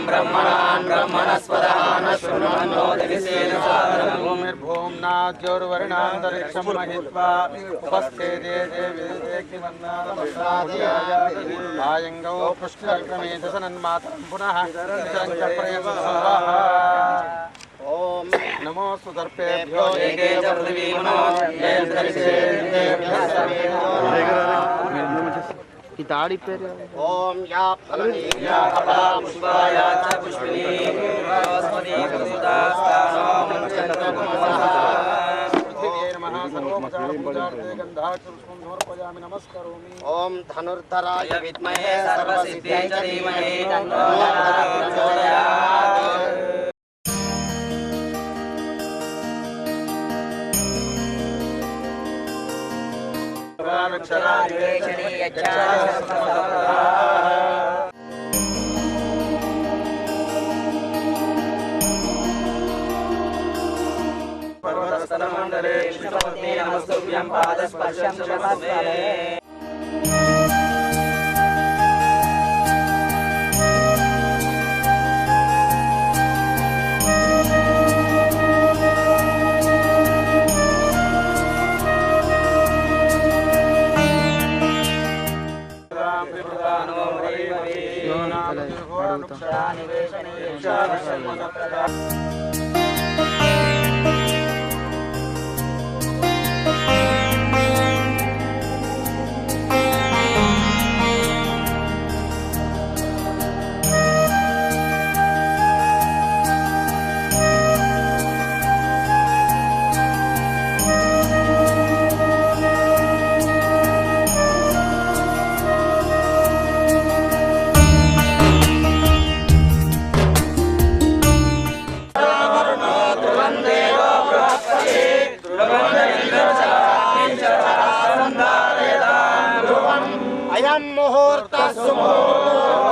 ब्रह्मणान् ब्रह्मणस्पदान शृण्वन्नो दिविसेन सादरम् भूमिर्भूम नाद्योर्वर्णान्तरिक्षं महित्वा उपस्थेते देवीदेकिमन्नादमसादियायङ्गौ पुष्करक्रमे दशनन्मातरं पुनः ओम नमो सुदर्पेभ्यो एके च पृथिवीमनो ఈ తాడి పేరు ఓం యా ఫలని యా కపలా పుష్పాయ చ పుష్పినీ వస్మతి కృతాస్తానో మంచంద్రకుమసః పృథివ్యై నమః సర్వోపచార పూజార్థే గంధాక్షరం సమర్పయామి నమస్కరోమి ఓం ధనుర్ధరాయ విద్మహే సర్వసిద్ధ్యై చ ధీమహి తన్నో ప్రచోదయాత్ पर्वतस्थलमण्डले विष्णुपत्नी नमस्तुभ्यं पादस्पर्शं नमस्ते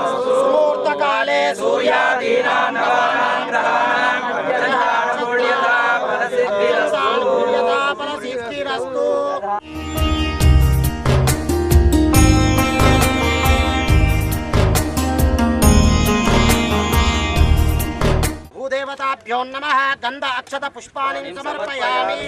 सुमुहूर्तकाले सूर्यादीनां नवानां ग्रहाणां फलसिद्धिरस्तु भूदेवताभ्यो नमः गन्ध अक्षत पुष्पाणि समर्पयामि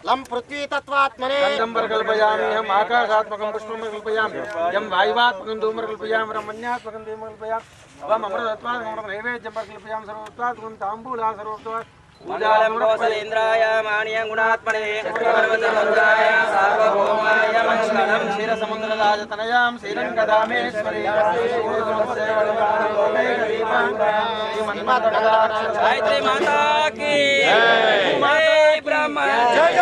लं पृथ्वी तत्त्वात्मने गन्धं कल्पयामि हम आकाशात्मकं पुष्पं कल्पयामि यं वायुवात्मकं धूमं कल्पयामि रमण्यात्मकं धूमं कल्पयामि अवं अमृतत्वात्मकं नैवेद्यं कल्पयामि सर्वत्वात्मकं ताम्बूला सर्वत्वात् पूजालं कौशलेन्द्राय मान्यं गुणात्मने सर्ववतमन्त्राय सार्वभौमाय मंगलं क्षीरसमुद्रराजतनयां श्रीरङ्गधामेश्वरी गायत्री माता की जय ब्रह्मा जय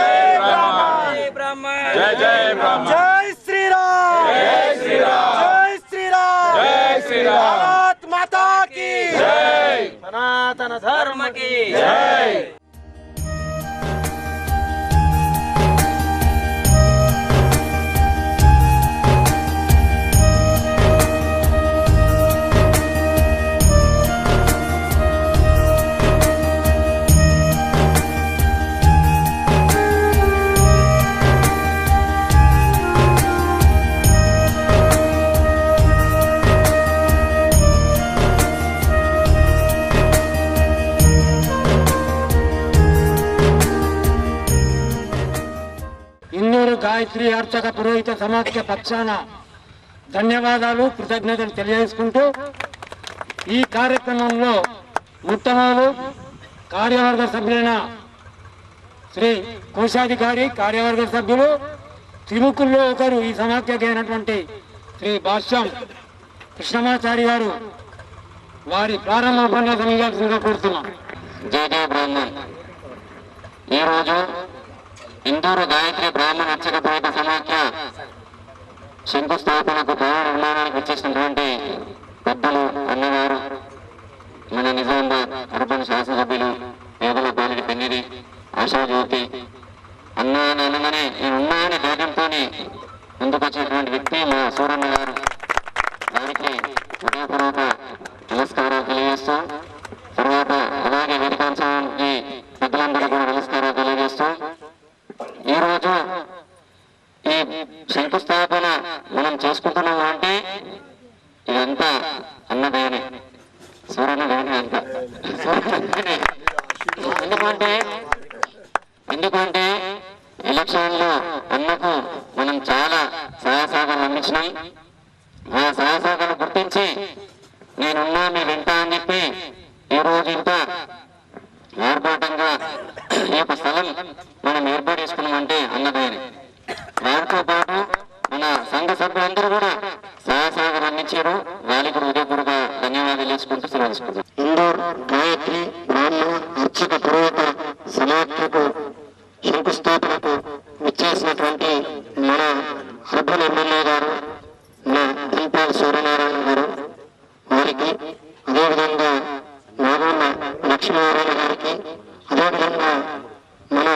ब्रह्मा जय ब्रह्मा जय श्री राम जय श्री राम जय श्री राम जय श्री राम भारत माता की जय सनातन धर्म की जय గాయత్రి అర్చక పురోహిత సమాఖ్య పక్షాన ధన్యవాదాలు కృతజ్ఞతలు తెలియజేసుకుంటూ ఈ కార్యక్రమంలో మొట్టమొదలు కార్యవర్గ సభ్యులైన శ్రీ కోశాధికారి కార్యవర్గ సభ్యులు త్రిముఖుల్లో ఒకరు ఈ సమాఖ్యకి అయినటువంటి శ్రీ భాష్యం కృష్ణమాచారి గారు వారి ప్రారంభ ఉపన్యాసం ఇవ్వాల్సిందిగా కోరుతున్నాం. జయ జయ బ్రాహ్మణ్. ఈరోజు ఇందూరు గాయత్రి బ్రాహ్మణ అర్చక పురోహిత సమాఖ్య శంకుస్థాపనకు భవన నిర్మాణానికి వచ్చేసినటువంటి పెద్దలు అన్నగారు, మన నిజామాబాద్ అర్బన్ శాసనసభ్యులు పేదల బాలిక పెన్నిది ఆశాజ్యోతి అన్న అనగానే ఉన్నాయని ధైర్యంతో ముందుకొచ్చినటువంటి వ్యక్తి మా సూరన్న గారు. వారికి హృదయపూర్వక నమస్కారాలు తెలియజేస్తూ, తర్వాత అలాగే వేదికాంశానికి పెద్దలందరూ కూడా నమస్కారాలు తెలియజేస్తూ, ఈరోజు ఈ శంకుస్థాపన మనం చేసుకుంటున్నాం అంటే ఇదంతా ఎందుకంటే ఎలక్షన్లో అన్నకు మనం చాలా సహాయ సహకారాలు అందించినాం. ఆ సహాయ సహకారాలు గుర్తించి నేనున్నా మీ వెంట అని చెప్పి ఈరోజు ఇంత ఆర్భాటంగా ఈ యొక్క స్థలం మనం ఏర్పాటు చేసుకున్నామంటే అన్నదాని. వారితో పాటు మన సంఘ సభ్యులందరూ కూడా సహాయ సహకారం అందించారు. వాళ్ళకి కూడా హృదయపూర్వక ధన్యవాదాలు తెలుసుకుంటూ సెలవుకుంటాం. ఇందూర్ గాయత్రి బ్రాహ్మణ అర్చక పురోహిత సమాఖ్యకు శంకుస్థాపనకు విచ్చేసినటువంటి మన అర్బన్ ఎమ్మెల్యే గారు మన దింపాల్ సూర్యనారాయణ గారు వారికి, అదేవిధంగా నాగోళ్ళ లక్ష్మీనారాయణ గారికి, అదేవిధంగా మన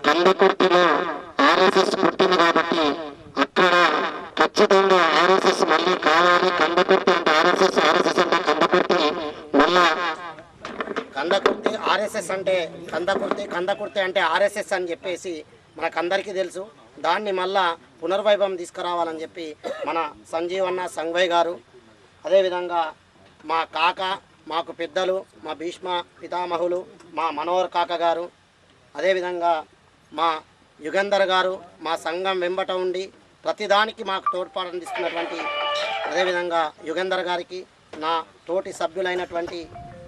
కందకుర్తిలో ఆర్ఎస్ఎస్ పుట్టింది కాబట్టి అక్కడ ఖచ్చితంగా ఆర్ఎస్ఎస్ మళ్ళీ కావాలి. కందకుర్తి అంటే ఆర్ఎస్ఎస్, ఆర్ఎస్ఎస్ అంటే కందకుర్తి మళ్ళా కందకుర్తి ఆర్ఎస్ఎస్ అంటే కందకుర్తి అంటే ఆర్ఎస్ఎస్ అని చెప్పేసి మనకందరికీ తెలుసు. దాన్ని మళ్ళా పునర్వైభవం తీసుకురావాలని చెప్పి మన సంజీవన్న సంఘవయ్య గారు, అదేవిధంగా మా కాక, మాకు పెద్దలు, మా భీష్మ పితామహులు, మా మనోహర్ కాక గారు, అదేవిధంగా మా యుగంధర్ గారు మా సంఘం వెంబట ఉండి ప్రతిదానికి మాకు తోడ్పాటు అందిస్తున్నటువంటి అదేవిధంగా యుగంధర్ గారికి, నా తోటి సభ్యులైనటువంటి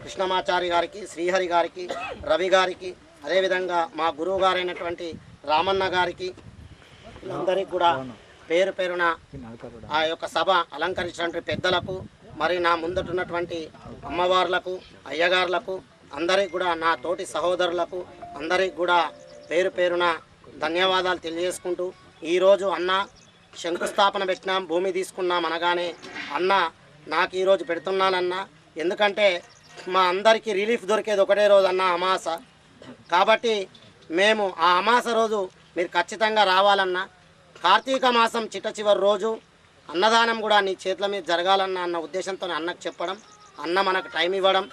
కృష్ణమాచారి గారికి, శ్రీహరి గారికి, రవి గారికి, అదేవిధంగా మా గురువు గారైనటువంటి రామన్న గారికి, అందరికీ కూడా పేరు పేరున ఆ యొక్క సభ అలంకరించినటువంటి పెద్దలకు, మరి నా ముందటున్నటువంటి అమ్మవార్లకు, అయ్యగారులకు, అందరికి కూడా నా తోటి సహోదరులకు అందరికి కూడా పేరు పేరున ధన్యవాదాలు తెలియజేసుకుంటూ, ఈరోజు అన్న శంకుస్థాపన పెట్టినాం, భూమి తీసుకున్నాం అనగానే అన్న నాకు ఈరోజు పెడుతున్నానన్నా. ఎందుకంటే మా అందరికీ రిలీఫ్ దొరికేది ఒకటే రోజు అన్న, అమాస. కాబట్టి మేము ఆ అమాస రోజు మీరు ఖచ్చితంగా రావాలన్నా. కార్తీక మాసం చిట్ట చివరి రోజు అన్నదానం కూడా నీ చేతుల మీద జరగాలన్న అన్న ఉద్దేశంతో అన్నకు చెప్పడం, అన్న మనకు టైం ఇవ్వడం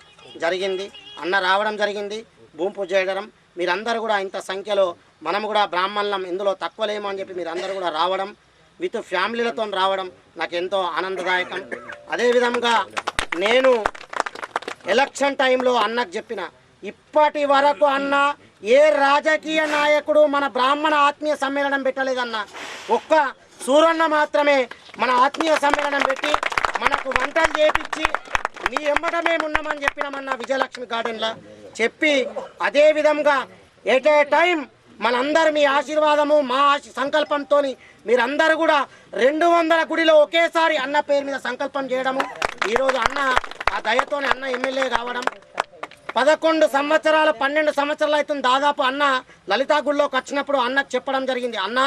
జరిగింది, అన్న రావడం జరిగింది, భూమి పూజ చేయడం. మీరందరూ కూడా ఇంత సంఖ్యలో, మనం కూడా బ్రాహ్మణులం, ఇందులో తక్కువ లేమో అని చెప్పి మీరందరూ కూడా రావడం, విత్ ఫ్యామిలీలతో రావడం నాకు ఎంతో ఆనందదాయకం. అదేవిధంగా నేను ఎలక్షన్ టైంలో అన్నకు చెప్పిన, ఇప్పటి వరకు అన్న ఏ రాజకీయ నాయకుడు మన బ్రాహ్మణ ఆత్మీయ సమ్మేళనం పెట్టలేదన్న. ఒక్క సూరన్న మాత్రమే మన ఆత్మీయ సమ్మేళనం పెట్టి మనకు వంటలు చేపించి నీ ఎమ్మట మేము ఉన్నామని చెప్పినామన్న విజయలక్ష్మి గార్డెన్లో చెప్పి, అదేవిధంగా ఎట్ ఏ టైం మనందరు మీ ఆశీర్వాదము మా సంకల్పంతో మీరందరూ కూడా 200 గుడిలో ఒకేసారి అన్న పేరు మీద సంకల్పం చేయడము. ఈరోజు అన్న ఆ దయతోనే అన్న ఎమ్మెల్యే కావడం. 11 సంవత్సరాలు 12 సంవత్సరాలు అవుతుంది దాదాపు అన్న లలితా గుడిలోకి వచ్చినప్పుడు అన్నకు చెప్పడం జరిగింది, అన్న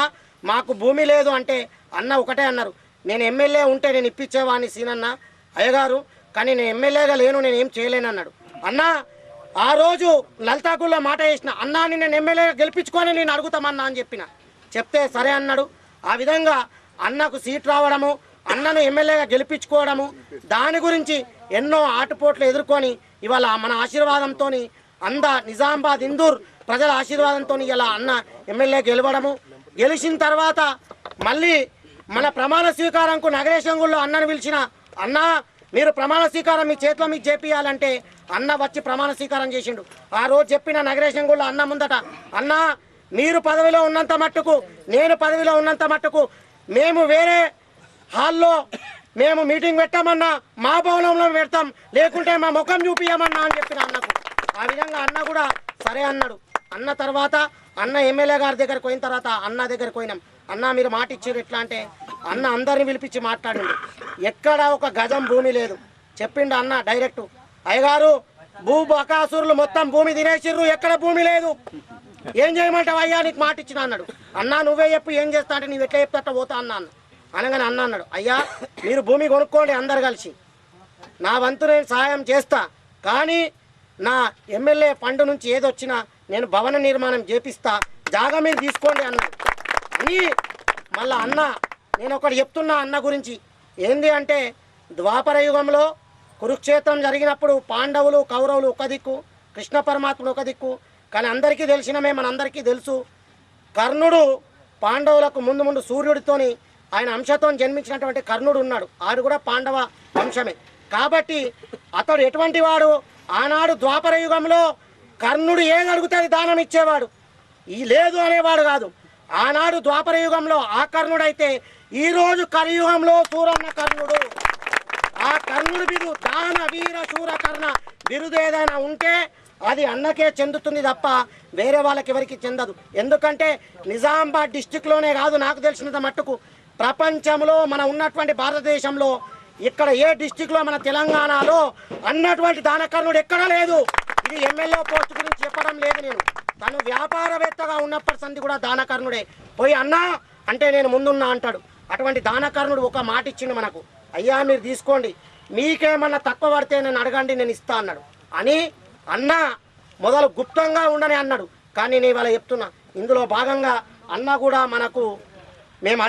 మాకు భూమి లేదు అంటే అన్న ఒకటే అన్నారు, నేను ఎమ్మెల్యే ఉంటే నేను ఇప్పించేవాడిని సీనన్న అయ్యగారు, కానీ నేను ఎమ్మెల్యేగా లేను, నేను ఏం చేయలేనన్నాడు. అన్న ఆ రోజు లలితాగుల్లో మాట వేసిన, అన్నాని నేను ఎమ్మెల్యేగా గెలిపించుకొని నేను అడుగుతామన్నా అని చెప్తే సరే అన్నాడు. ఆ విధంగా అన్నకు సీట్ రావడము, అన్నను ఎమ్మెల్యేగా గెలిపించుకోవడము, దాని గురించి ఎన్నో ఆటుపోట్లు ఎదుర్కొని ఇవాళ మన ఆశీర్వాదంతో నిజామాబాద్ ఇందూర్ ప్రజల ఆశీర్వాదంతో ఇలా అన్న ఎమ్మెల్యే గెలవడము. గెలిచిన తర్వాత మళ్ళీ మన ప్రమాణ స్వీకారంకు నగరేశంగుల్లో అన్నను పిలిచిన, అన్న మీరు ప్రమాణ స్వీకారం మీ చేతిలో మీకు చేపియాలంటే అన్న వచ్చి ప్రమాణ స్వీకారం చేసిండు. ఆ రోజు చెప్పిన నగరేశంగుల్లో అన్న ముందట, అన్న మీరు పదవిలో ఉన్నంత మట్టుకు, నేను పదవిలో ఉన్నంత మట్టుకు మేము వేరే హాల్లో మేము మీటింగ్ పెట్టామన్నా మా భవనంలో పెడతాం, లేకుంటే మా ముఖం చూపియమన్నా అని చెప్పిన అన్నకు. ఆ విధంగా అన్న కూడా సరే అన్నాడు. అన్న తర్వాత అన్న ఎమ్మెల్యే గారి దగ్గరికి పోయిన తర్వాత అన్న దగ్గరికి పోయినాం. అన్న మీరు మాట ఇచ్చారు ఎట్లా అంటే, అన్న అందరిని పిలిపించి మాట్లాడిండు. ఎక్కడ ఒక గజం భూమి లేదు చెప్పిండు అన్న డైరెక్ట్, అయ్యగారు బకాసురులు మొత్తం భూమి తినేసిర్రు, ఎక్కడ భూమి లేదు, ఏం చేయమంటావు అయ్యా, నీకు మాట ఇచ్చిన అన్నాడు. అన్న నువ్వే చెప్పు ఏం చేస్తా అంటే, నువ్వు ఎట్లా చెప్తా పోతా అన్న అనగానే అన్న అన్నాడు, అయ్యా మీరు భూమి కొనుక్కోండి అందరు కలిసి, నా వంతు నేను సహాయం చేస్తా, కానీ నా ఎమ్మెల్యే ఫండ్ నుంచి ఏదొచ్చినా నేను భవన నిర్మాణం చేపిస్తా, జాగా మీరు తీసుకోండి అన్నాడు. అని మళ్ళా అన్న నేను ఒకటి చెప్తున్నా అన్న గురించి, ఏంది అంటే ద్వాపర యుగంలో కురుక్షేత్రం జరిగినప్పుడు పాండవులు కౌరవులు ఒక దిక్కు, కృష్ణ పరమాత్ముడు ఒక దిక్కు. కానీ అందరికీ తెలిసినమే, మనందరికీ తెలుసు, కర్ణుడు పాండవులకు ముందు ముందు సూర్యుడితోని ఆయన అంశతో జన్మించినటువంటి కర్ణుడు ఉన్నాడు, ఆడు కూడా పాండవ వంశమే. కాబట్టి అతడు ఎటువంటి వాడు, ఆనాడు ద్వాపర యుగంలో కర్ణుడు ఏది అడిగితే అది దానం ఇచ్చేవాడు, ఈ లేదు అనేవాడు కాదు. ఆనాడు ద్వాపర యుగంలో ఆ కర్ణుడైతే ఈరోజు కలియుగంలో సూరన్న కర్ణుడు. ఆ కర్ణుడి బిరుదు దాన వీర శూర కర్ణ బిరుదు ఏదైనా ఉంటే అది అన్నకే చెందుతుంది తప్ప వేరే వాళ్ళకి ఎవరికి చెందదు. ఎందుకంటే నిజామాబాద్ డిస్టిక్లోనే కాదు, నాకు తెలిసినంత మట్టుకు ప్రపంచంలో మన ఉన్నటువంటి భారతదేశంలో ఇక్కడ ఏ డిస్టిక్లో మన తెలంగాణలో అన్నటువంటి దానకర్ణుడు ఎక్కడా లేదు. ఇది ఎమ్మెల్యే పోస్ట్ గురించి చెప్పడం లేదు నేను, తను వ్యాపారవేత్తగా ఉన్నప్పటి సంది కూడా దానకర్ణుడే. పోయి అన్నా అంటే నేను ముందున్నా అంటాడు. అటువంటి దానకర్ణుడు ఒక మాట ఇచ్చిండు మనకు, అయ్యా మీరు తీసుకోండి, మీకేమన్నా తక్కువ పడితే నేను అడగండి నేను ఇస్తా అన్నాడు. అని అన్న మొదలు గుప్తంగా ఉండని అన్నాడు. కానీ నేను ఇవాళ చెప్తున్నా, ఇందులో భాగంగా అన్న కూడా మనకు మేము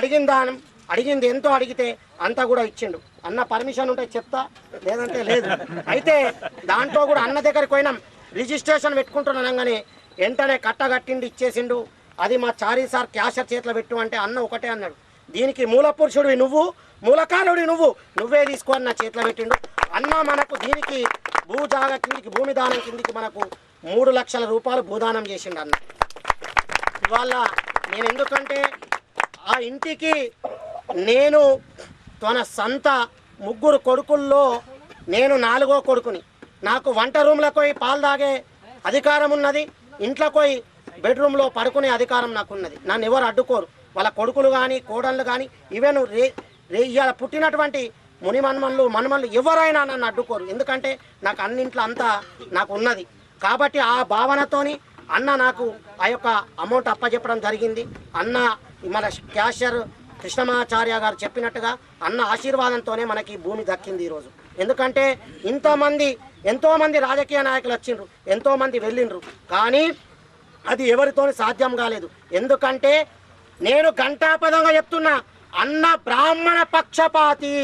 అడిగింది ఎంతో అడిగితే అంతా కూడా ఇచ్చిండు. అన్న పర్మిషన్ ఉంటే చెప్తా, లేదంటే లేదు. అయితే దాంట్లో కూడా అన్న దగ్గరికి పోయినాం, రిజిస్ట్రేషన్ పెట్టుకుంటున్నాగానే వెంటనే కట్టగట్టిండి ఇచ్చేసిండు. అది మా చారీ సార్ క్యాషర్ చేతిలో పెట్టు అంటే అన్న ఒకటే అన్నాడు, దీనికి మూల పురుషుడివి నువ్వు, మూలకారుడి నువ్వే తీసుకో అని నా చేతిలో పెట్టిండు. అన్న మనకు దీనికి భూజాగ కిందికి భూమి దానం కిందికి మనకు 3 లక్షల రూపాయలు భూదానం చేసిండు అన్న. ఇవాళ నేను ఎందుకంటే ఆ ఇంటికి నేను తన సంత 3 కొడుకుల్లో నేను 4వ కొడుకుని. నాకు వంట రూమ్లోకి పోయి పాలు తాగే అధికారం ఉన్నది, ఇంట్లోకి పోయి బెడ్రూమ్లో పడుకునే అధికారం నాకు ఉన్నది. నన్ను ఎవరు అడ్డుకోరు, వాళ్ళ కొడుకులు కానీ కోడళ్ళు కానీ ఈవెన్ ఇవాళ పుట్టినటువంటి ముని మనమన్లు ఎవరైనా నన్ను అడ్డుకోరు. ఎందుకంటే నాకు అన్నింట్లో అంతా నాకు ఉన్నది. కాబట్టి ఆ భావనతోని అన్న నాకు ఆ యొక్క అమౌంట్ అప్పచెప్పడం జరిగింది. అన్న మన క్యాషియర్ కృష్ణమాచార్య గారు చెప్పినట్టుగా అన్న ఆశీర్వాదంతోనే మనకి భూమి దక్కింది ఈరోజు. ఎందుకంటే ఎంతోమంది రాజకీయ నాయకులు వచ్చిండ్రు, ఎంతోమంది వెళ్ళిండ్రు, కానీ అది ఎవరితోని సాధ్యం కాలేదు. ఎందుకంటే నేను ఘంటాపదంగా చెప్తున్నా, అన్న బ్రాహ్మణ పక్షపాతి.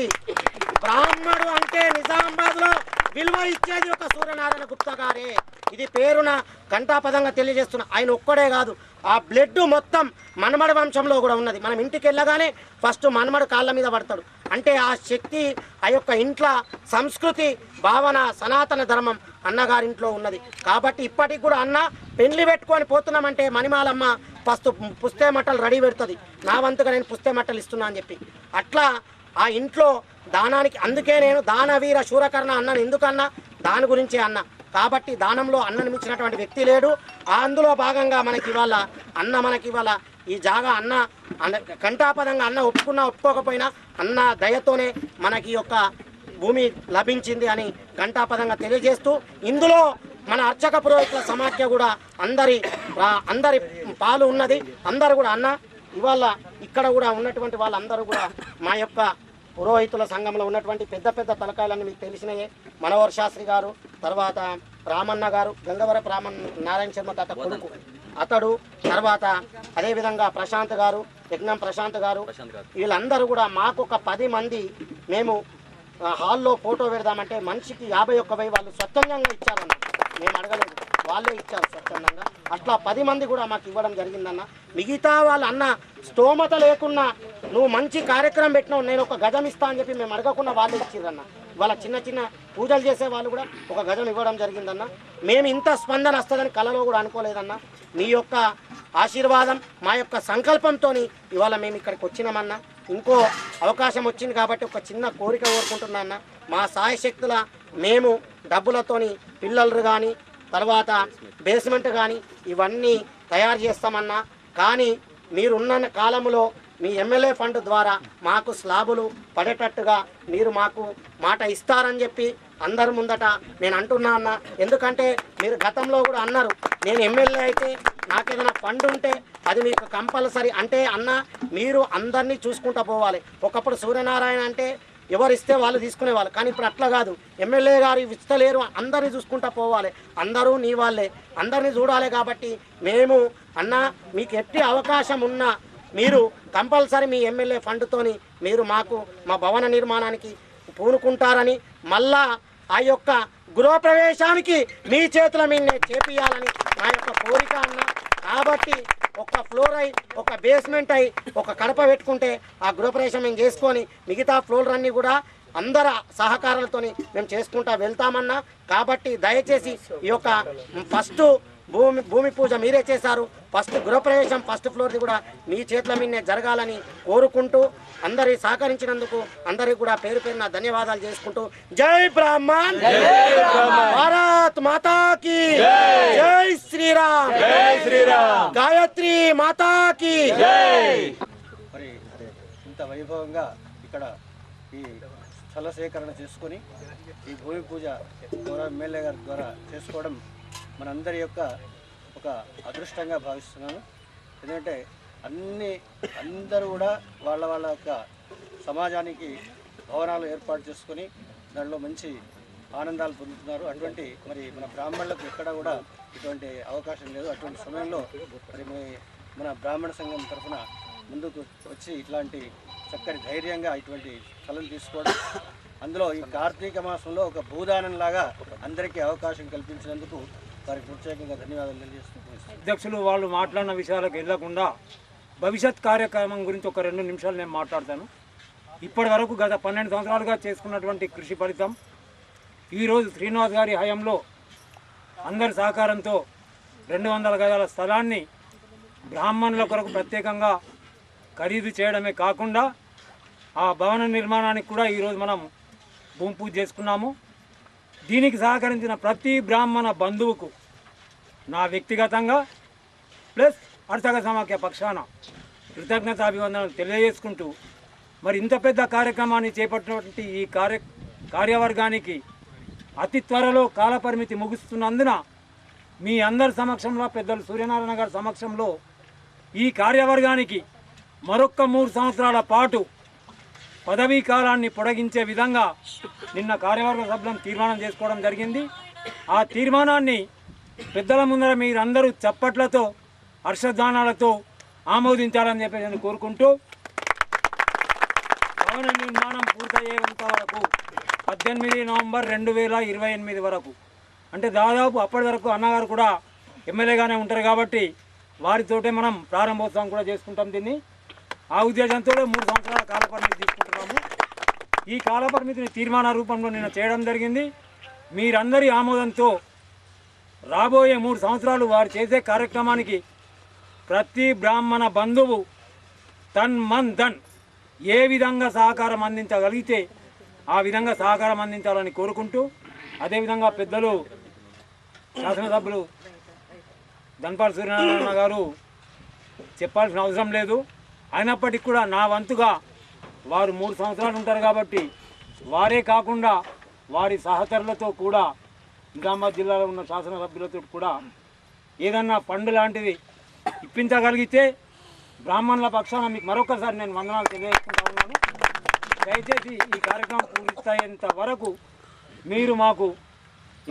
బ్రాహ్మణుడు అంటే నిజామాబాద్లో విలువ ఇచ్చేది ఒక సూర్యనారాయణ గుప్తా గారే. ఇది పేరున ఘంటాపదంగా తెలియజేస్తున్నా. ఆయన ఒక్కడే కాదు, ఆ బ్లడ్ మొత్తం మనమడ వంశంలో కూడా ఉన్నది. మనం ఇంటికి వెళ్ళగానే ఫస్ట్ మనమడు కాళ్ళ మీద పడతాడు. అంటే ఆ శక్తి, ఆ యొక్క ఇంట్లో సంస్కృతి భావన సనాతన ధర్మం అన్నగారింట్లో ఉన్నది. కాబట్టి ఇప్పటికి కూడా అన్న పెళ్లి పెట్టుకొని పోతున్నామంటే మణిమాలమ్మ ఫస్ట్ పుస్తే మట్టలు రెడీ పెడుతుంది, నా వంతుగా నేను పుస్తే మట్టలు ఇస్తున్నా అని చెప్పి. అట్లా ఆ ఇంట్లో దానానికి, అందుకే నేను దానవీర శూరకర్ణ అన్నాను. ఎందుకన్నా దాని గురించే అన్న. కాబట్టి దానంలో అన్నను మించినటువంటి వ్యక్తి లేడు. అందులో భాగంగా మనకి ఇవాళ ఈ జాగా అన్న కంఠాపదంగా అన్న ఒప్పుకోకపోయినా అన్న దయతోనే మనకి యొక్క భూమి లభించింది అని ఘంటాపదంగా తెలియజేస్తూ, ఇందులో మన అర్చక పురోహితుల సమాఖ్య కూడా అందరి పాలు ఉన్నది. అందరూ కూడా అన్న ఇవాళ ఇక్కడ కూడా ఉన్నటువంటి వాళ్ళందరూ కూడా మా యొక్క పురోహితుల సంఘంలో ఉన్నటువంటి పెద్ద పెద్ద తలకాయలన్నీ మీకు తెలిసినయే. మనోహర్ శాస్త్రి గారు, తర్వాత రామన్న గారు, గంగవరపు నారాయణ శర్మ తాత కొడుకు అతడు, తర్వాత అదేవిధంగా ప్రశాంత్ గారు, యజ్ఞం ప్రశాంత్ గారు, వీళ్ళందరూ కూడా మాకు ఒక 10 మంది మేము హాల్లో ఫోటో పెడదామంటే మనిషికి 51,000 వాళ్ళు స్వచ్ఛందంగా ఇచ్చారన్న. మేము అడగలేదు, వాళ్ళే ఇచ్చారు స్వచ్ఛందంగా. అట్లా 10 మంది కూడా మాకు ఇవ్వడం జరిగిందన్న. మిగతా వాళ్ళు అన్న స్తోమత లేకున్నా నువ్వు మంచి కార్యక్రమం పెట్టినావు, నేను ఒక గజం ఇస్తా అని చెప్పి మేము అడగకుండా వాళ్ళే ఇచ్చిర్రన్న. వాళ్ళ చిన్న చిన్న పూజలు చేసే వాళ్ళు కూడా ఒక గజం ఇవ్వడం జరిగిందన్న. మేము ఇంత స్పందన వస్తుందని కలలో కూడా అనుకోలేదన్న. మీ యొక్క ఆశీర్వాదం, మా యొక్క సంకల్పంతో ఇవాళ మేము ఇక్కడికి వచ్చినామన్న. ఇంకో అవకాశం వచ్చింది కాబట్టి ఒక చిన్న కోరిక కోరుకుంటున్నా అన్న. మా సాయశక్తుల మేము డబ్బులతోని పిల్లలు కానీ, తర్వాత బేస్మెంట్ కానీ ఇవన్నీ తయారు చేస్తామన్నా. కానీ మీరున్న కాలంలో మీ ఎమ్మెల్యే ఫండ్ ద్వారా మాకు స్లాబులు పడేటట్టుగా మీరు మాకు మాట ఇస్తారని చెప్పి అందరి ముందట నేను అంటున్నా అన్న. ఎందుకంటే మీరు గతంలో కూడా అన్నారు, నేను ఎమ్మెల్యే అయితే నాకేదైనా ఫండ్ ఉంటే అది మీకు కంపల్సరీ అంటే అన్న మీరు అందరినీ చూసుకుంటూ పోవాలి. ఒకప్పుడు సూర్యనారాయణ అంటే ఎవరు ఇస్తే వాళ్ళు తీసుకునేవాళ్ళు, కానీ ఇప్పుడు అట్లా కాదు. ఎమ్మెల్యే గారు ఇస్తలేరు, అందరినీ చూసుకుంటూ పోవాలి. అందరూ నీ వాళ్ళే, అందరినీ చూడాలి. కాబట్టి మేము అన్న మీకు ఎట్టి అవకాశం ఉన్నా మీరు కంపల్సరీ మీ ఎమ్మెల్యే ఫండ్తోని మీరు మాకు మా భవన నిర్మాణానికి పూనుకుంటారని, మళ్ళా ఆ యొక్క గృహప్రవేశానికి మీ చేతుల మీదనే చేపియాలని నా యొక్క కోరిక అన్న. కాబట్టి ఒక ఫ్లోర్ అయి, ఒక బేస్మెంట్ అయి, ఒక కడప పెట్టుకుంటే ఆ గృహప్రవేశం మేము చేసుకొని మిగతా ఫ్లోర్లన్నీ కూడా అందరి సహకారాలతోని మేము చేసుకుంటా వెళ్తామన్నా. కాబట్టి దయచేసి ఈ యొక్క ఫస్ట్ భూమి పూజ మీరే చేశారు, ఫస్ట్ గృహప్రవేశం ఫస్ట్ ఫ్లోర్ది కూడా మీ చేతుల మీదనే జరగాలని కోరుకుంటూ అందరి సహకరించినందుకు అందరికి కూడా పేరు పేరున ధన్యవాదాలు చేసుకుంటూ జై బ్రాహ్మణ్, భారత్ మాతాకి జై శ్రీరామ్, గాయత్రి మాతాకి. మరి ఇంత వైభవంగా ఇక్కడ ఈ స్థల సేకరణ చేసుకొని ఈ భూమి పూజ గౌరవ ఎమ్మెల్యే గారి ద్వారా చేసుకోవడం మనందరి యొక్క ఒక అదృష్టంగా భావిస్తున్నాను. ఎందుకంటే అందరూ కూడా వాళ్ళ యొక్క సమాజానికి భవనాలు ఏర్పాటు చేసుకొని దానిలో మంచి ఆనందాలు పొందుతున్నారు. అటువంటి మరి మన బ్రాహ్మణులకు ఎక్కడ కూడా ఇటువంటి అవకాశం లేదు. అటువంటి సమయంలో మరి మన బ్రాహ్మణ సంఘం తరఫున ముందుకు వచ్చి ఇట్లాంటి చక్కని ధైర్యంగా ఇటువంటి స్థలం తీసుకోవడం, అందులో ఈ కార్తీక మాసంలో ఒక భూదానంలాగా అందరికీ అవకాశం కల్పించినందుకు వారికి ప్రత్యేకంగా ధన్యవాదాలు తెలియజేస్తున్నాను. అధ్యక్షులు వాళ్ళు మాట్లాడిన విషయాలకు వెళ్ళకుండా భవిష్యత్ కార్యక్రమం గురించి ఒక 2 నిమిషాలు నేను మాట్లాడతాను. ఇప్పటి వరకు గత 12 సంవత్సరాలుగా చేసుకున్నటువంటి కృషి ఫలితం ఈరోజు శ్రీనివాస్ గారి హయాంలో అందరి సహకారంతో 200 గజాల స్థలాన్ని బ్రాహ్మణుల కొరకు ప్రత్యేకంగా ఖరీదు చేయడమే కాకుండా ఆ భవన నిర్మాణానికి కూడా ఈరోజు మనం భూమి పూజ చేసుకున్నాము. దీనికి సహకరించిన ప్రతి బ్రాహ్మణ బంధువుకు నా వ్యక్తిగతంగా ప్లస్ అర్చక సమాఖ్య పక్షాన కృతజ్ఞతాభివందనలు తెలియజేసుకుంటూ మరి ఇంత పెద్ద కార్యక్రమాన్ని చేపట్టినటువంటి ఈ కార్యవర్గానికి అతి త్వరలో కాలపరిమితి ముగుస్తున్నందున మీ అందరి సమక్షంలో పెద్దలు సూర్యనారాయణ గారి సమక్షంలో ఈ కార్యవర్గానికి మరొక్క 3 సంవత్సరాల పాటు పదవీ కాలాన్ని పొడిగించే విధంగా నిన్న కార్యవర్గ సభ్యులను తీర్మానం చేసుకోవడం జరిగింది. ఆ తీర్మానాన్ని పెద్దల ముందర మీరందరూ చప్పట్లతో హర్షధ్వానాలతో ఆమోదించాలని చెప్పి నేను కోరుకుంటూ భవన నిర్మాణం పూర్తయ్యేంత వరకు 18 నవంబర్ 2028 వరకు అంటే దాదాపు అప్పటి వరకు అన్నగారు కూడా ఎమ్మెల్యేగానే ఉంటారు కాబట్టి వారితోటే మనం ప్రారంభోత్సవం కూడా చేసుకుంటాం. దీన్ని ఆ ఉద్దేశంతో 3 సంవత్సరాల కాలపరిమితి తీసుకుంటున్నాము. ఈ కాలపరిమితిని తీర్మాన రూపంలో నిన్న చేయడం జరిగింది. మీరందరి ఆమోదంతో రాబోయే 3 సంవత్సరాలు వారు చేసే కార్యక్రమానికి ప్రతి బ్రాహ్మణ బంధువు తన్ మన్ ధన్ ఏ విధంగా సహకారం అందించగలిగితే ఆ విధంగా సహకారం అందించాలని కోరుకుంటూ అదేవిధంగా పెద్దలు శాసనసభ్యులు ధన్పాల్ సూర్యనారాయణ గారు చెప్పాల్సిన అవసరం లేదు. అయినప్పటికీ కూడా నా వంతుగా వారు 3 సంవత్సరాలు ఉంటారు కాబట్టి వారే కాకుండా వారి సహచరులతో కూడా నిజామాబాద్ జిల్లాలో ఉన్న శాసనసభ్యులతో కూడా ఏదన్నా ఫండ్ లాంటిది ఇప్పించగలిగితే బ్రాహ్మణుల పక్షాన మీకు మరొకసారి నేను వందనాలు తెలియజేసుకుంటా ఉన్నాను. దయచేసి ఈ కార్యక్రమం పూర్తయ్యేంత వరకు మీరు మాకు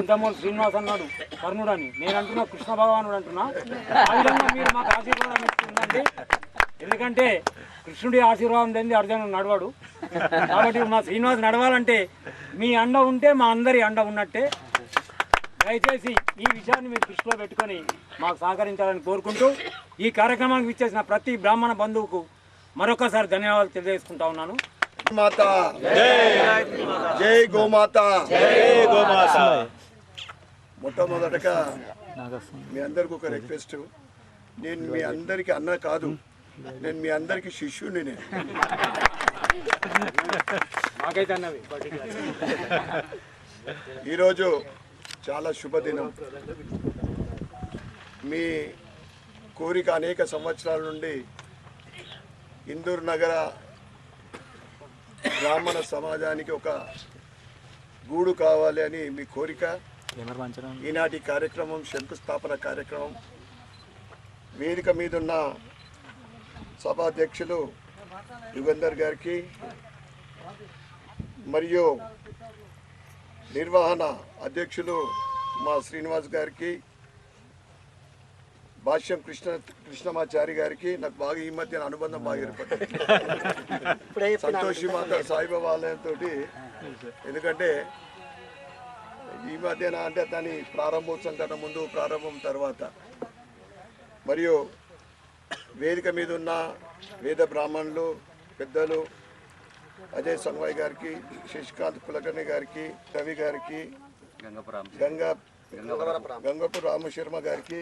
ఇంతమూలు శ్రీనివాస్ అన్నాడు కర్ణుడు అని, నేను అంటున్నా కృష్ణ భగవానుడు అంటున్నా. ఆ విధంగా మీరు మాకు ఆశీర్వాదం ఇస్తుందండి. ఎందుకంటే కృష్ణుడి ఆశీర్వాదం లేని అర్జునుడు నడవాడు. కాబట్టి మా శ్రీనివాస్ నడవాలంటే మీ అండ ఉంటే మా అందరి అండ ఉన్నట్టే. దయచేసి ఈ విషయాన్ని మీరు దృష్టిలో పెట్టుకొని మాకు సహకరించాలని కోరుకుంటూ ఈ కార్యక్రమానికి విచ్చేసిన ప్రతి బ్రాహ్మణ బంధువుకు మరొకసారి ధన్యవాదాలు తెలియజేసుకుంటా ఉన్నాను. మాతా జై గోమాత, మొట్టమొదటగా మీ అందరికి ఒక రిక్వెస్ట్. నేను మీ అందరికి అన్న కాదు, నేను మీ అందరికి శిష్యుని. నేను ఈరోజు చాలా శుభదినం. మీ కోరిక అనేక సంవత్సరాల నుండి ఇందూరు నగర బ్రాహ్మణ సమాజానికి ఒక గూడు కావాలి అని మీ కోరిక. ఈనాటి కార్యక్రమం శంకుస్థాపన కార్యక్రమం. వేదిక మీదున్న సభాధ్యక్షులు యుగంధర్ గారికి మరియు నిర్వహణ అధ్యక్షులు మా శ్రీనివాస్ గారికి, భాష్యం కృష్ణమాచారి గారికి నాకు బాగా ఈ మధ్య అనుబంధం బాగా ఏర్పడింది. సంతోషి మాత సాయిబాబా ఆలయంతో. ఎందుకంటే ఈ మధ్యన అంటే దాని ప్రారంభోత్సవం కన్నా ముందు, ప్రారంభం తర్వాత, మరియు వేదిక మీద ఉన్న వేద బ్రాహ్మణులు పెద్దలు అజయ్ సంగమయ్య గారికి, శశికాంత్ కులకర్ణి గారికి, రవి గారికి, గంగపు రామశర్మ గారికి,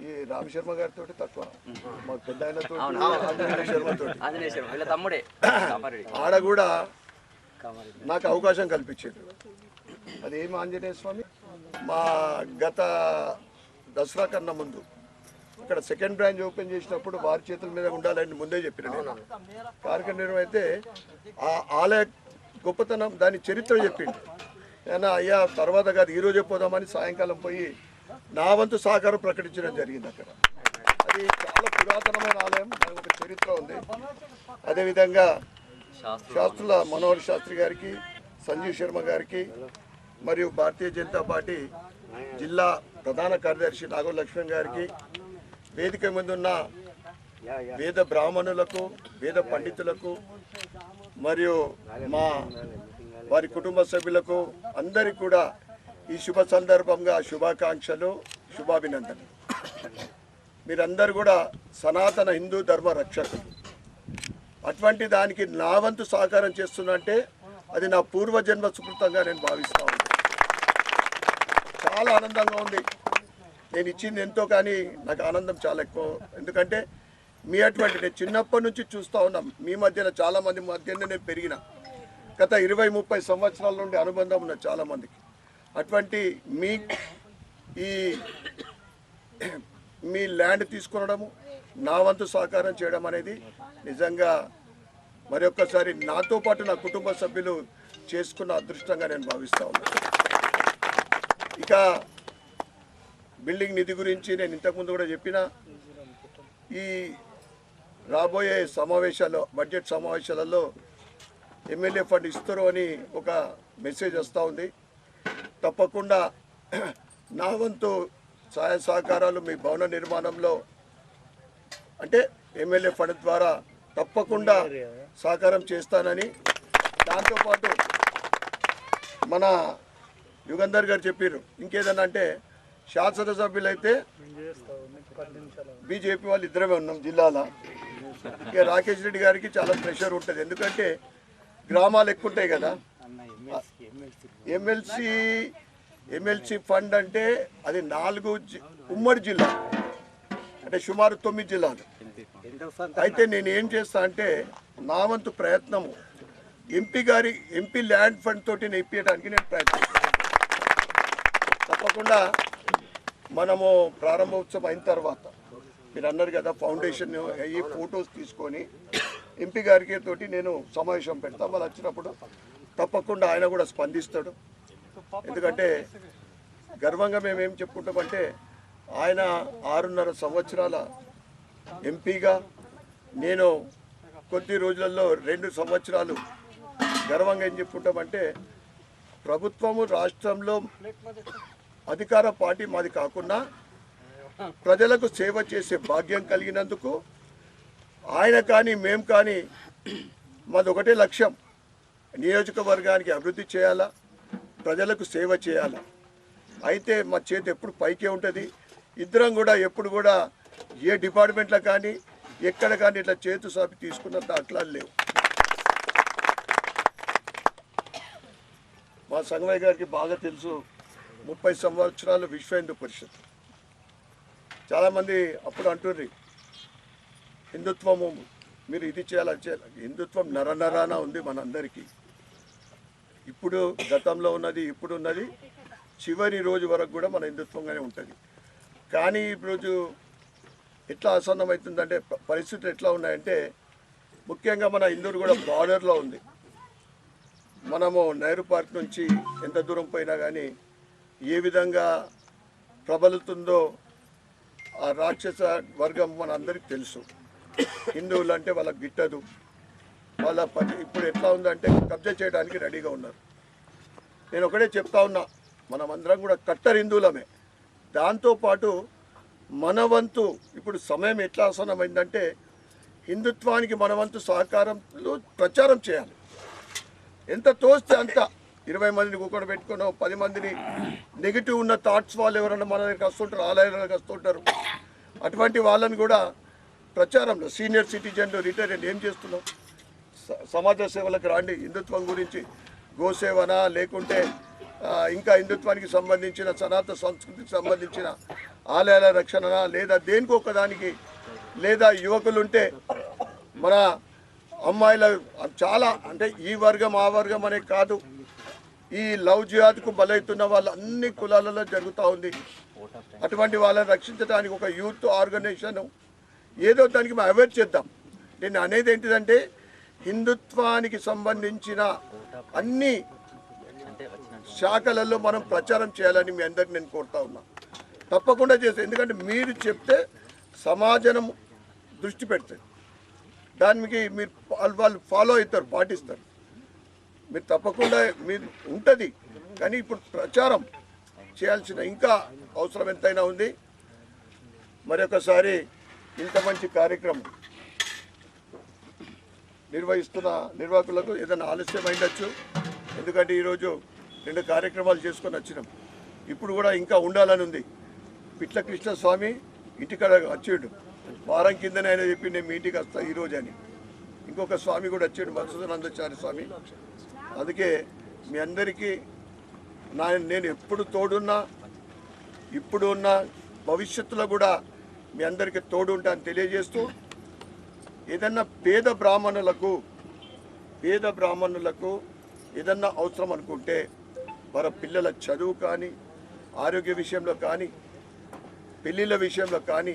ఈ రామశర్మ గారితో తక్కువ, మా పెద్ద ఆయనతో ఆంజనేయ శర్మతో ఆడ కూడా నాకు అవకాశం కల్పించారు. అదేం ఆంజనేయ స్వామి, మా గత దసరా కన్నా ముందు ఇక్కడ సెకండ్ బ్రాంచ్ ఓపెన్ చేసినప్పుడు వారి చేతుల మీద ఉండాలని ముందే చెప్పిన కార్యక్రమం అయితే ఆ ఆలయ గొప్పతనం దాని చరిత్ర చెప్పిండు. అయినా అయ్యా తర్వాత కాదు ఈరోజే పోదామని సాయంకాలం పోయి నా వంతు సహకారం ప్రకటించడం జరిగింది అక్కడ. అది చాలా పురాతనమైన ఆలయం, దానికి ఒక చరిత్ర ఉంది. అదేవిధంగా శాస్త్రుల మనోహర్ శాస్త్రి గారికి, సంజీవ్ శర్మ గారికి, మరియు భారతీయ జనతా పార్టీ జిల్లా ప్రధాన కార్యదర్శి నాగూర్ లక్ష్మణ్ గారికి, వేదిక ముందున్న వేద బ్రాహ్మణులకు, వేద పండితులకు, మరియు మా వారి కుటుంబ సభ్యులకు అందరికీ కూడా ఈ శుభ సందర్భంగా శుభాకాంక్షలు, శుభాభినందనలు. మీరందరూ కూడా సనాతన హిందూ ధర్మ రక్షకులు. అటువంటి దానికి నా వంతు సహకారం చేస్తున్నంటే అది నా పూర్వజన్మ సుకృతంగా నేను భావిస్తా ఉన్నాను. చాలా ఆనందంగా ఉంది. నేను ఇచ్చింది ఎంతో, కానీ నాకు ఆనందం చాలా ఎక్కువ. ఎందుకంటే మీ అటువంటి నేను చిన్నప్పటి నుంచి చూస్తూ ఉన్నాం. మీ మధ్యన చాలామంది మధ్యనే నేను పెరిగిన. గత 20-30 సంవత్సరాల నుండి అనుబంధం ఉన్న చాలామందికి. అటువంటి మీ ల్యాండ్ తీసుకొనడము, నా వంతు సహకారం చేయడం అనేది నిజంగా మరొక్కసారి నాతో పాటు నా కుటుంబ సభ్యులు చేసుకున్న అదృష్టంగా నేను భావిస్తా ఉన్నాను. ఇక బిల్డింగ్ నిధి గురించి నేను ఇంతకుముందు కూడా చెప్పిన, ఈ రాబోయే సమావేశాల్లో, బడ్జెట్ సమావేశాలలో ఎమ్మెల్యే ఫండ్ ఇస్తారు అని ఒక మెసేజ్ వస్తూ ఉంది. తప్పకుండా నా వంతు సహాయ సహకారాలు మీ భవన నిర్మాణంలో అంటే ఎమ్మెల్యే ఫండ్ ద్వారా తప్పకుండా సహకారం చేస్తానని, దాంతోపాటు మన యుగంధర్ గారు చెప్పారు ఇంకేదన్నా అంటే శాసనసభ్యులైతే బీజేపీ వాళ్ళు ఇద్దరమే ఉన్నాం జిల్లాలో. ఇక రాకేష్ రెడ్డి గారికి చాలా ప్రెషర్ ఉంటుంది, ఎందుకంటే గ్రామాలు ఎక్కువ ఉంటాయి కదా. ఎమ్మెల్సీ ఫండ్ అంటే అది 4 ఉమ్మడి జిల్లా, అంటే సుమారు 9 జిల్లాలు. అయితే నేను ఏం చేస్తా అంటే నా వంతు ప్రయత్నము ఎంపీ ల్యాండ్ ఫండ్ తోటి ఇప్పించడానికి నేను ప్రయత్నిస్తాను. తప్పకుండా మనము ప్రారంభోత్సవం అయిన తర్వాత మీరు అన్నారు కదా ఫౌండేషన్ ఈ ఫొటోస్ తీసుకొని ఎంపీ గారికి తోటి నేను సమావేశం పెడతాను. వాళ్ళు వచ్చినప్పుడు తప్పకుండా ఆయన కూడా స్పందిస్తాడు. ఎందుకంటే గర్వంగా మేము ఏం చెప్పుకుంటామంటే ఆయన 6.5 సంవత్సరాల ఎంపీగా, నేను కొద్ది రోజులలో 2 సంవత్సరాలు గర్వంగా ఏం చెప్పుకుంటామంటే ప్రభుత్వము రాష్ట్రంలో అధికార పార్టీ మాది కాకుండా ప్రజలకు సేవ చేసే భాగ్యం కలిగినందుకు ఆయన కానీ మేము కానీ మాది ఒకటే లక్ష్యం, నియోజకవర్గానికి అభివృద్ధి చేయాలా, ప్రజలకు సేవ చేయాలా. అయితే మా చేతి ఎప్పుడు పైకే ఉంటుంది. ఇద్దరం కూడా ఎప్పుడు కూడా ఏ డిపార్ట్మెంట్లో కానీ ఎక్కడ కానీ ఇట్లా చేతు సాపి తీసుకున్న దాఖలాలు లేవు. మా సంగమయ్య గారికి బాగా తెలుసు, 30 సంవత్సరాలు విశ్వ హిందూ పరిషత్. చాలామంది అప్పుడు అంటుర్రి హిందుత్వము మీరు ఇది చేయాలి అది చేయాలి. హిందుత్వం నరనరాన ఉంది మనందరికీ. ఇప్పుడు గతంలో ఉన్నది, ఇప్పుడు ఉన్నది, చివరి రోజు వరకు కూడా మన హిందుత్వంగానే ఉంటుంది. కానీ ఈరోజు ఎట్లా ఆసన్నమవుతుందంటే పరిస్థితులు ఎట్లా ఉన్నాయంటే ముఖ్యంగా మన హిందూరు కూడా బార్డర్లో ఉంది. మనము నెహ్రూ పార్క్ నుంచి ఎంత దూరం పోయినా కానీ ఏ విధంగా ప్రబలుతుందో ఆ రాక్షస వర్గం మన అందరికీ తెలుసు. హిందువులు అంటే వాళ్ళకి గిట్టదు. వాళ్ళ ఇప్పుడు ఎట్లా ఉందంటే కబ్జా చేయడానికి రెడీగా ఉన్నారు. నేను ఒకటే చెప్తా ఉన్నా, మనమందరం కూడా కట్టర్ హిందువులమే. దాంతోపాటు మన వంతు ఇప్పుడు సమయం ఎట్లా ఆసన్నమైందంటే హిందుత్వానికి మన వంతు సహకారంలో ప్రచారం చేయాలి. ఎంత తోస్తే అంత 20 మందిని కూకొని పెట్టుకుని 10 మందిని నెగిటివ్ ఉన్న థాట్స్ వాళ్ళు ఎవరైనా మన దగ్గరికి వస్తుంటారు, ఆలయాలకు వస్తుంటారు. అటువంటి వాళ్ళని కూడా ప్రచారంలో సీనియర్ సిటిజన్లు రిటైర్డ్ ఏం చేస్తున్నాం, సమాజ సేవలకు రాండి. హిందుత్వం గురించి గోసేవన లేకుంటే ఇంకా హిందుత్వానికి సంబంధించిన సనాతన సంస్కృతికి సంబంధించిన ఆలయాల రక్షణ లేదా దేనికి ఒకదానికి లేదా యువకులుంటే మన అమ్మాయిల చాలా అంటే ఈ వర్గం ఆ వర్గం అనే కాదు, ఈ లవ్ జిహాద్కు బలవుతున్న వాళ్ళు అన్ని కులాలలో జరుగుతూ ఉంది. అటువంటి వాళ్ళని రక్షించడానికి ఒక యూత్ ఆర్గనైజేషన్ ఏదో దానికి మనం అవేర్ చేద్దాం. నేను అనేది ఏంటిదంటే హిందుత్వానికి సంబంధించిన అన్ని శాఖలలో మనం ప్రచారం చేయాలని మీ అందరికీ నేను కోరుతా ఉన్నా. తప్పకుండా చేస్తాను, ఎందుకంటే మీరు చెప్తే సమాజం దృష్టి పెడతారు, దానికి మీరు వాళ్ళు ఫాలో అవుతారు, పాటిస్తారు. మీరు తప్పకుండా మీరు ఉంటుంది, కానీ ఇప్పుడు ప్రచారం చేయాల్సిన ఇంకా అవసరం ఎంతైనా ఉంది. మరొకసారి ఇంత మంచి కార్యక్రమం నిర్వహిస్తున్న నిర్వాహకులకు ఏదైనా ఆలస్యం అయిండొచ్చు, ఎందుకంటే ఈరోజు 2 కార్యక్రమాలు చేసుకొని వచ్చినాం. ఇప్పుడు కూడా ఇంకా ఉండాలని ఉంది. పిట్ల కృష్ణస్వామి ఇంటికాడ వచ్చాడు, వారం కిందనే ఆయన చెప్పి నేను మీ ఇంటికి వస్తా ఈరోజు అని. ఇంకొక స్వామి కూడా వచ్చాడు, మధుసూదనానందాచార్య స్వామి. అందుకే మీ అందరికీ నేను ఎప్పుడు తోడున్నా, ఇప్పుడు ఉన్న భవిష్యత్తులో కూడా మీ అందరికీ తోడు ఉంటా అని తెలియజేస్తూ, ఏదన్నా పేద బ్రాహ్మణులకు ఏదన్నా అవసరం అనుకుంటే వారి పిల్లల చదువు కానీ, ఆరోగ్య విషయంలో కానీ, పెళ్ళిళ్ళ విషయంలో కానీ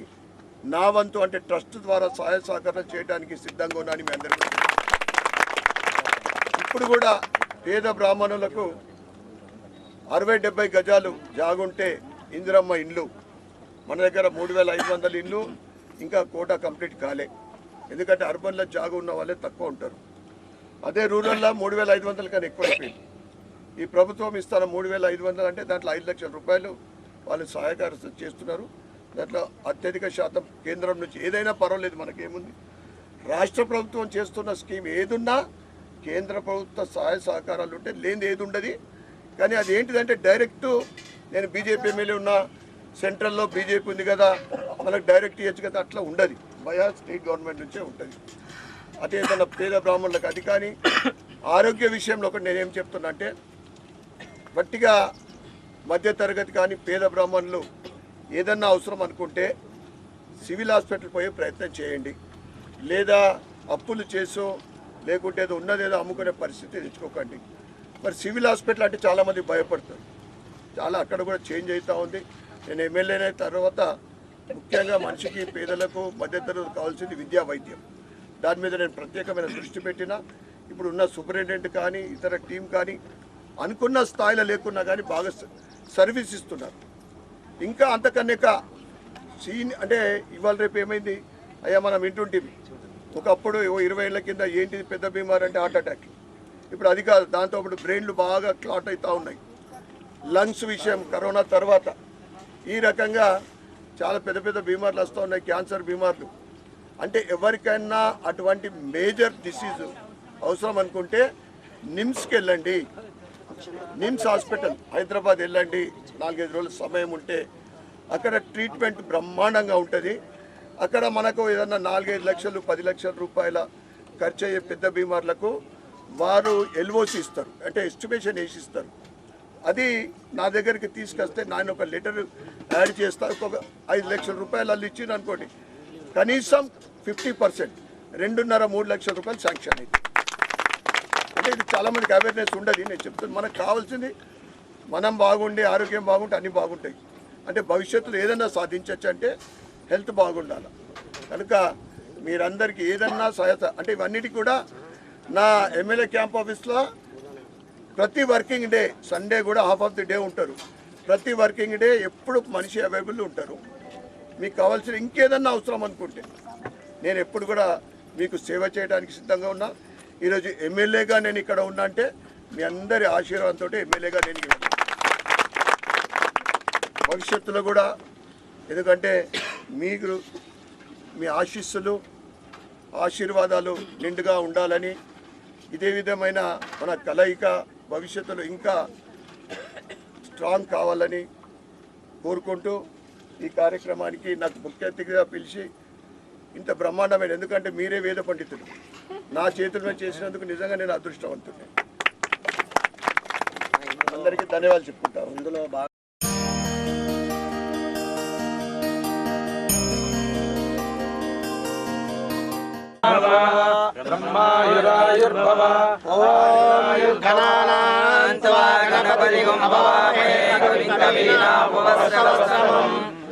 నా వంతు అంటే ట్రస్ట్ ద్వారా సహాయ సహకారం చేయడానికి సిద్ధంగా ఉన్నాను మీ అందరికీ. ఇప్పుడు కూడా పేద బ్రాహ్మణులకు 60-70 గజాలు జాగుంటే ఇందిరమ్మ ఇండ్లు మన దగ్గర 3500 ఇండ్లు ఇంకా కోటా కంప్లీట్ కాలే, ఎందుకంటే అర్బన్లో జాగు ఉన్న వాళ్ళే తక్కువ ఉంటారు. అదే రూరల్లో 3500 కన్నా ఎక్కువ అయిపోయింది. ఈ ప్రభుత్వం ఇస్తాను 3500 అంటే దాంట్లో 5 లక్షల రూపాయలు వాళ్ళు సహాయకారం చేస్తున్నారు. దాంట్లో అత్యధిక శాతం కేంద్రం నుంచి, ఏదైనా పర్వాలేదు మనకేముంది. రాష్ట్ర ప్రభుత్వం చేస్తున్న స్కీమ్ ఏదున్నా కేంద్ర ప్రభుత్వ సహాయ సహకారాలు ఉంటే లేనిది ఏది ఉండదు. కానీ అది ఏంటిదంటే డైరెక్ట్ నేను బీజేపీ ఎమ్మెల్యే ఉన్న సెంట్రల్లో బీజేపీ ఉంది కదా మనకు డైరెక్ట్ ఇవ్వచ్చు కదా, అట్లా ఉండదు. బయా స్టేట్ గవర్నమెంట్ నుంచే ఉంటుంది. అదే ఏదైనా పేద బ్రాహ్మణులకు అది. కానీ ఆరోగ్య విషయంలో ఒకటి నేనేం చెప్తున్నా అంటే గట్టిగా మధ్యతరగతి కానీ పేద బ్రాహ్మణులు ఏదన్నా అవసరం అనుకుంటే సివిల్ హాస్పిటల్ పోయే ప్రయత్నం చేయండి, లేదా అప్పులు చేసో లేకుంటే ఏదో ఉన్నదేదో అమ్ముకునే పరిస్థితి తెచ్చుకోకండి. మరి సివిల్ హాస్పిటల్ అంటే చాలామంది భయపడతారు, చాలా అక్కడ కూడా చేంజ్ అవుతూ ఉంది. నేను ఎమ్మెల్యేన తర్వాత ముఖ్యంగా మనిషికి పేదలకు మధ్యతరగతి కావాల్సింది విద్యా వైద్యం, దాని మీద నేను ప్రత్యేకమైన దృష్టి పెట్టినా. ఇప్పుడు ఉన్న సూపరింటెండెంట్ కానీ ఇతర టీం కానీ అనుకున్న స్థాయిలో లేకున్నా కానీ బాగా సర్వీస్ ఇస్తున్నారు. ఇంకా అంతకన్నా అంటే ఇవాళ రేపు ఏమైంది అయ్యా మనం వింటుంటివి, ఒకప్పుడు 20 ఏళ్ళ కింద ఏంటిది పెద్ద బీమార్ అంటే హార్ట్ అటాక్, ఇప్పుడు అది కాదు. దాంతో ఇప్పుడు బ్రెయిన్లు బాగా క్లాట్ అవుతూ ఉన్నాయి. లంగ్స్ విషయం కరోనా తర్వాత ఈ రకంగా చాలా పెద్ద పెద్ద బీమార్లు వస్తూ ఉన్నాయి, క్యాన్సర్ బీమార్లు. అంటే ఎవరికైనా అటువంటి మేజర్ డిసీజు అవసరం అనుకుంటే నిమ్స్కి వెళ్ళండి, నిమ్స్ హాస్పిటల్ హైదరాబాద్ వెళ్ళండి. 4-5 రోజుల సమయం ఉంటే అక్కడ ట్రీట్మెంట్ బ్రహ్మాండంగా ఉంటుంది. అక్కడ మనకు ఏదన్నా 4-5 లక్షలు 10 లక్షల రూపాయల ఖర్చు అయ్యే పెద్ద బీమార్లకు వారు ఎల్ఓసి ఇస్తారు, అంటే ఎస్టిమేషన్ వేసి ఇస్తారు. అది నా దగ్గరికి తీసుకొస్తే నేను ఒక లెటర్ యాడ్ చేస్తా. ఒక 5 లక్షల రూపాయలు వాళ్ళు ఇచ్చింది అనుకోండి, కనీసం 50% 2.5-3 లక్షల రూపాయలు శాంక్షన్ అయింది. అంటే ఇది చాలామందికి అవేర్నెస్ ఉండదు. నేను చెప్తాను, మనకు కావాల్సింది మనం బాగుండి ఆరోగ్యం బాగుంటే అన్నీ బాగుంటాయి. అంటే భవిష్యత్తులో ఏదన్నా సాధించవచ్చు అంటే హెల్త్ బాగుండాలి. కనుక మీరందరికీ ఏదన్నా సహాయత అంటే ఇవన్నిటికి కూడా నా ఎమ్మెల్యే క్యాంప్ ఆఫీస్లో ప్రతి వర్కింగ్ డే, సండే కూడా హాఫ్ ఆఫ్ ది డే ఉంటారు. ప్రతి వర్కింగ్ డే ఎప్పుడు మనిషి అవైలబుల్ ఉంటారు. మీకు కావాల్సిన ఇంకేదన్నా అవసరం అనుకుంటే నేను ఎప్పుడు కూడా మీకు సేవ చేయడానికి సిద్ధంగా ఉన్నా. ఈరోజు ఎమ్మెల్యేగా నేను ఇక్కడ ఉన్నా అంటే మీ అందరి ఆశీర్వాదంతో ఎమ్మెల్యేగా నేను భవిష్యత్తులో కూడా, ఎందుకంటే మీకు మీ ఆశీర్వాదాలు నిండుగా ఉండాలని, ఇదే విధమైన మన కలయిక భవిష్యత్తులో ఇంకా స్ట్రాంగ్ కావాలని కోరుకుంటూ ఈ కార్యక్రమానికి నాకు ముఖ్య అతిథిగా పిలిచి ఇంత బ్రహ్మాండమైన, ఎందుకంటే మీరే వేద పండితులు, నా చేతుల్లో చేసినందుకు నిజంగా నేను అదృష్టవంతుడిని. అందరికీ ధన్యవాదాలు చెప్పుకుంటాను. ఇందులో బాగా బ్రహ్మాయురాయుర్భవ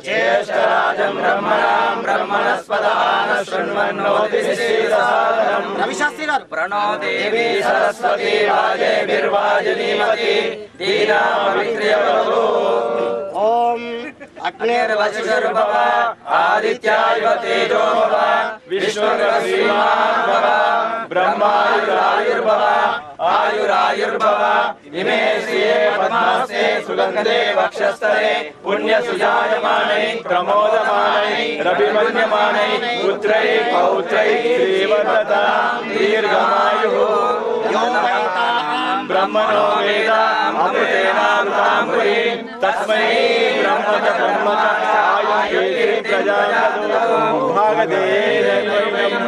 జ్యేష్ఠరాజం బ్రహ్మణాం బ్రహ్మణస్పదాన శృణ్వన్నోతి శ్రీసాదనం రవిశాస్త్రి గారు ప్రణో దేవి సరస్వతి వాజేభిర్వాజనీమతి దీనామవిక్రియవతు ఓం అగ్నిర్వశుర్భవ ఆదిత్యాయ తేజో భవ విశ్వకర్మీమాన్ భవ బ్రహ్మాయురాయుర్భవ ఆయురాయుర్భవ ఇమే శ్రియే పద్మాస్తే సుగంధే వక్షస్థలే పుణ్యసుజాయమానై ప్రమోదమానై రవిమన్యమానై పుత్రై పౌత్రై శ్రీవర్ధతాం దీర్ఘమాయుః బ్రహ్మణో వేద అమృతేనామృతాం పురీం తస్మై బ్రహ్మచ ఆయుష్యేతి ప్రజాపతో భాగదేవం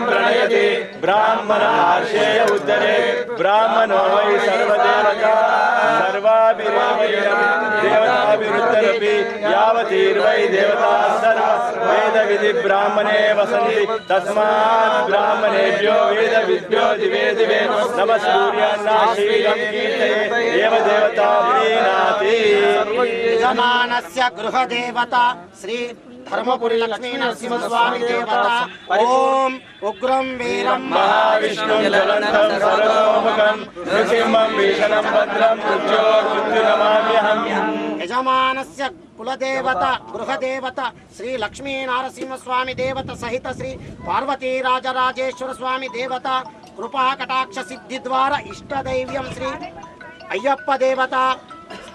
ప్రణయతి బ్రాహ్మణ ఆర్షేయ ఉద్ధరే బ్రాహ్మణో వై సర్వదేవతా సర్వాభిరుద్ధరపి యావతీర్వై దేవతా సర్వ వేద విధి బ్రాహ్మణే వసంతి తస్మాత్ బ్రాహ్మణేభ్యో వేద విద్యో దివే దివే నమ సూర్యాన్నాశీలం కీర్తయే దేవ దేవతా ప్రీణాతి. యజమానస్య గృహదేవత శ్రీ ధర్మపురి లక్ష్మీ నరసింహస్వామి దేవత ఓం ఉగ్రం వీరం మహావిష్ణుం జ్వలంతం సర్వతోముఖం నృసింహం భీషణం భద్రం మృత్యోర్మృత్యునమామ్యహం. యజమానస్య కులదేవత గృహదేవత శ్రీ లక్ష్మీ నరసింహస్వామి దేవత సహిత శ్రీ పార్వతీ రాజరాజేశ్వర స్వామి దేవత కృపా కటాక్ష సిద్ధి ద్వారా ఇష్టదైవ్యం శ్రీ అయ్యప్ప దేవత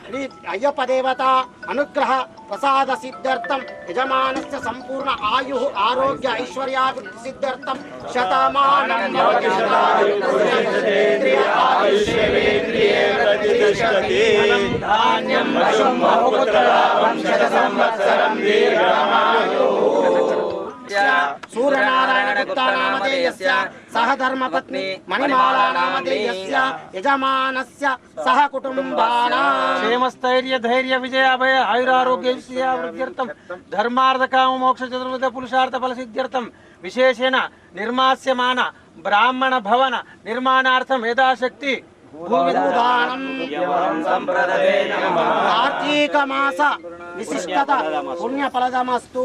శ్రీ అయ్యప్ప దేవత అనుగ్రహ ప్రసాద సిద్ధ్యర్థం యజమానస్య సంపూర్ణ ఆయు ఆరోగ్య ఐశ్వర్యాభివృద్ధి సిద్ధ్యర్థం శతమానం భవతి ధాన్యం పశుం బహుపుత్రలాభం శత సంవత్సరం దీర్ఘమాయుః. సూర్యనారాయణ గుప్తా నామధేయస్య సహ ధర్మపత్ని మణిమాలా నామధేయస్య యజమానస్య సహ కుటుంబానాం క్షేమస్థైర్య ధైర్య విజయ అభయ ఆయురారోగ్య విషయావృద్ధ్యర్థం ధర్మార్థ కామ మోక్ష చతుర్విధ పురుషార్థ ఫల సిద్ధ్యర్థం విశేషేణ నిర్మాస్యమాన బ్రాహ్మణ భవన నిర్మాణార్థం యథాశక్తి భూవిదానం కార్తీక మాస విశిష్టత పుణ్యఫలదమస్తు.